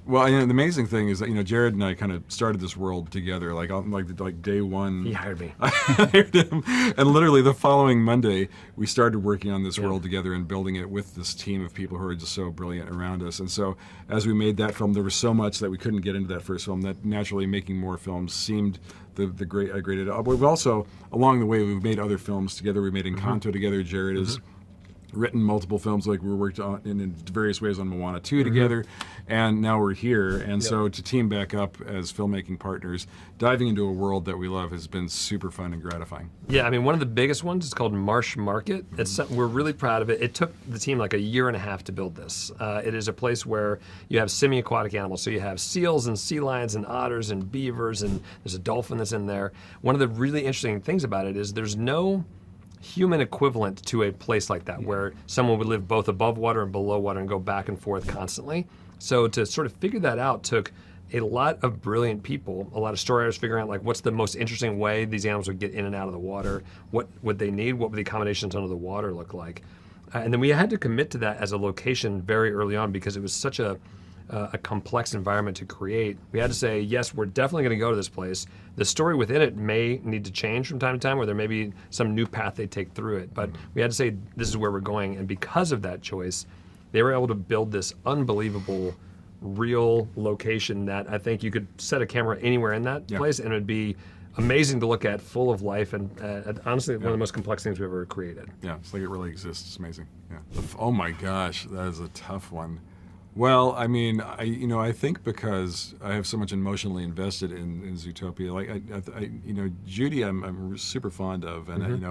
Well, the amazing thing is that Jared and I kind of started this world together. Like day one, he hired me. I hired him, and literally the following Monday, we started working on this world together and building it with this team of people who are just so brilliant around us. And so, as we made that film, there was so much that we couldn't get into that first film that naturally making more films seemed the great. But we've also, along the way, we've made other films together. We made Encanto together. Jared has written multiple films, like we worked on in various ways on Moana 2 together, and now we're here. And so to team back up as filmmaking partners, diving into a world that we love has been super fun and gratifying. Yeah, I mean, one of the biggest ones is called Marsh Market. We're really proud of it. It took the team like a year and a half to build this. It is a place where you have semi-aquatic animals. So you have seals and sea lions and otters and beavers, and there's a dolphin that's in there. One of the really interesting things about it is there's no human equivalent to a place like that where someone would live both above water and below water and go back and forth constantly. So to sort of figure that out took a lot of brilliant people, a lot of story writers figuring out like what's the most interesting way these animals would get in and out of the water, what would they need, what would the accommodations under the water look like. And then we had to commit to that as a location very early on because it was such a complex environment to create. We had to say, yes, we're definitely going to go to this place. The story within it may need to change from time to time, or there may be some new path they take through it. But we had to say, this is where we're going. And because of that choice, they were able to build this unbelievable, real location that I think you could set a camera anywhere in that place, and it would be amazing to look at, full of life, and honestly, one of the most complex things we've ever created. Yeah, it's like it really exists. It's amazing. Yeah. Oh my gosh, that is a tough one. Well, I mean, I think because I have so much emotionally invested in Zootopia, like Judy, I'm super fond of, and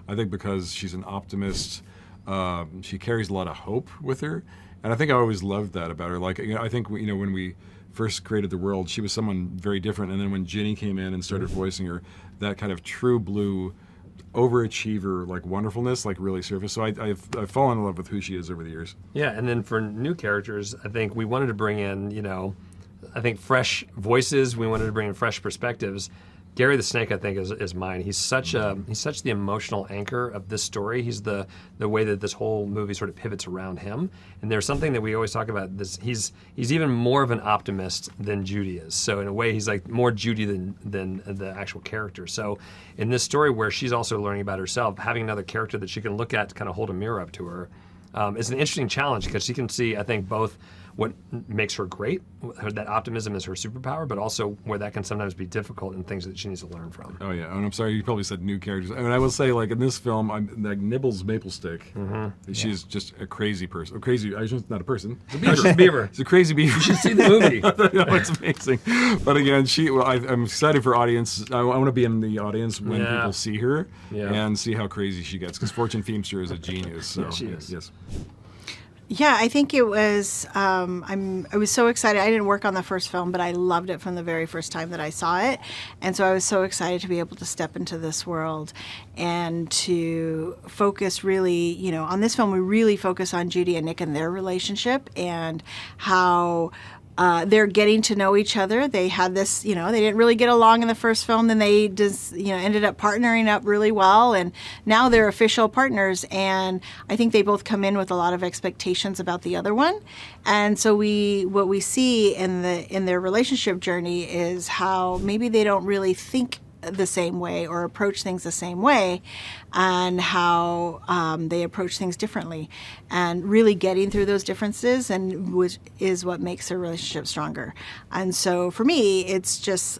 I think because she's an optimist, she carries a lot of hope with her, and I think I always loved that about her. Like, I think when we first created the world, she was someone very different, and then when Ginny came in and started voicing her, that kind of true blue overachiever, like wonderfulness, like really surfaced. So I've fallen in love with who she is over the years. Yeah, and then for new characters, I think we wanted to bring in, I think fresh voices. We wanted to bring in fresh perspectives. Gary the Snake, I think, is mine. He's such the emotional anchor of this story. He's the way that this whole movie sort of pivots around him. And there's something that we always talk about. He's even more of an optimist than Judy is. So in a way, he's like more Judy than the actual character. So in this story where she's also learning about herself, having another character that she can look at to kind of hold a mirror up to her is an interesting challenge because she can see, I think, both what makes her great, that optimism is her superpower, but also where that can sometimes be difficult and things that she needs to learn from. Oh yeah, and I'm sorry, you probably said new characters. I mean, I will say, like in this film, I'm like Nibbles Maplestick. She's just a crazy person. Not a person. It's a beaver. She's a beaver. It's a crazy beaver. You should see the movie. It's amazing. But again, I'm excited for audience. I want to be in the audience when people see her and see how crazy she gets. Because Fortune Feimster is a genius. So she is. Yes. Yeah, I think it was, I was so excited. I didn't work on the first film, but I loved it from the very first time that I saw it. And so I was so excited to be able to step into this world and to focus really, on this film, we really focus on Judy and Nick and their relationship and how they're getting to know each other. They had this, they didn't really get along in the first film. Then they just, ended up partnering up really well. And now they're official partners. And I think they both come in with a lot of expectations about the other one. And so what we see in their relationship journey is how maybe they don't really think the same way or approach things the same way, and how they approach things differently, and really getting through those differences, and which is what makes their relationship stronger. And so for me, it's just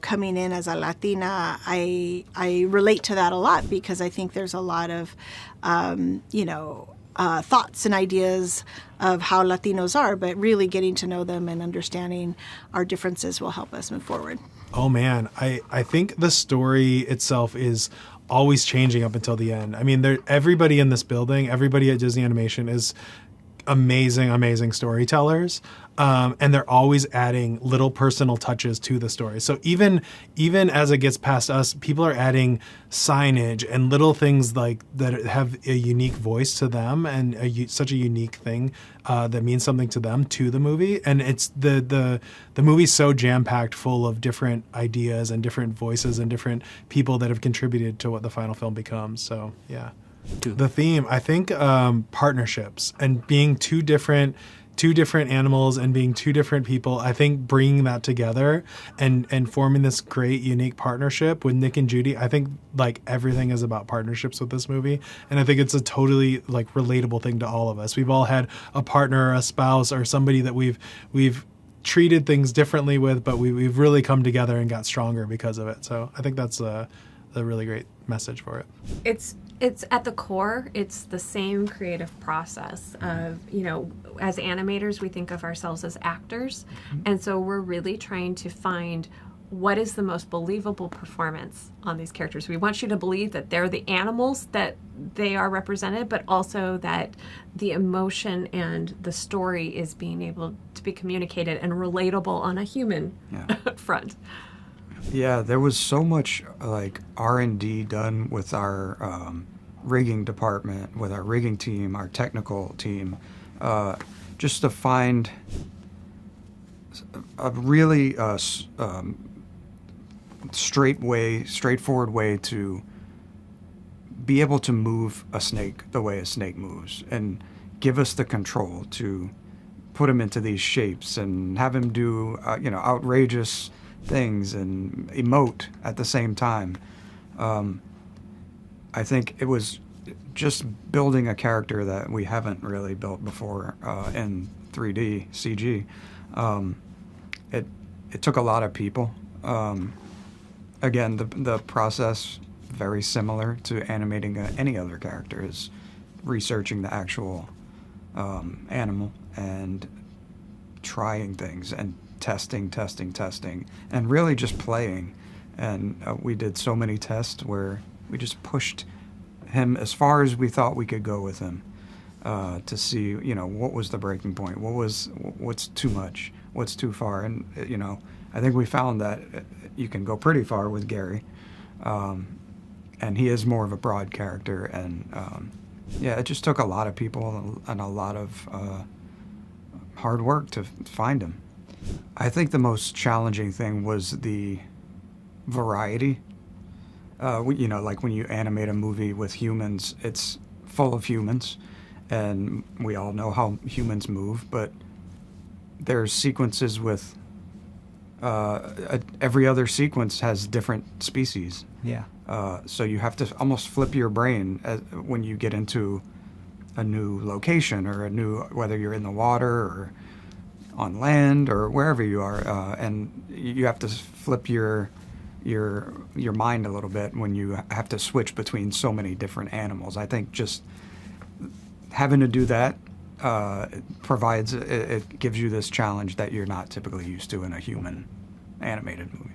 coming in as a Latina, I relate to that a lot because I think there's a lot of thoughts and ideas of how Latinos are, but really getting to know them and understanding our differences will help us move forward. Oh man, I think the story itself is always changing up until the end. I mean, everybody in this building, everybody at Disney Animation is amazing storytellers. And they're always adding little personal touches to the story. So even as it gets past us, people are adding signage and little things like that have a unique voice to them and such a unique thing that means something to them to the movie. And it's the movie's so jam-packed full of different ideas and different voices and different people that have contributed to what the final film becomes. So yeah. The theme, I think, partnerships and being two different two different animals and being two different people, I think bringing that together and forming this great, unique partnership with Nick and Judy, I think like everything is about partnerships with this movie. And I think it's a totally like relatable thing to all of us. We've all had a partner or a spouse or somebody that we've treated things differently with, but we've really come together and got stronger because of it. So I think that's a really great message for it. It's at the core, it's the same creative process of, as animators, we think of ourselves as actors. And so we're really trying to find what is the most believable performance on these characters. We want you to believe that they're the animals that they are represented, but also that the emotion and the story is being able to be communicated and relatable on a human front. Yeah, there was so much like R&D done with our rigging department, with our rigging team, our technical team, just to find a really straightforward way to be able to move a snake the way a snake moves, and give us the control to put him into these shapes and have him do outrageous things and emote at the same time. I think it was just building a character that we haven't really built before in 3D CG. It took a lot of people. Again, the process very similar to animating any other character, is researching the actual animal and trying things and testing, and really just playing. And we did so many tests where we just pushed him as far as we thought we could go with him, to see, what was the breaking point, what's too much, what's too far. And, I think we found that you can go pretty far with Gary. And he is more of a broad character. And, it just took a lot of people and a lot of hard work to find him. I think the most challenging thing was the variety. Like when you animate a movie with humans, it's full of humans, and we all know how humans move, but there's sequences with every other sequence has different species. Yeah. So you have to almost flip your brain when you get into a new location or whether you're in the water or on land or wherever you are, and you have to flip your mind a little bit when you have to switch between so many different animals. I think just having to do that it gives you this challenge that you're not typically used to in a human animated movie.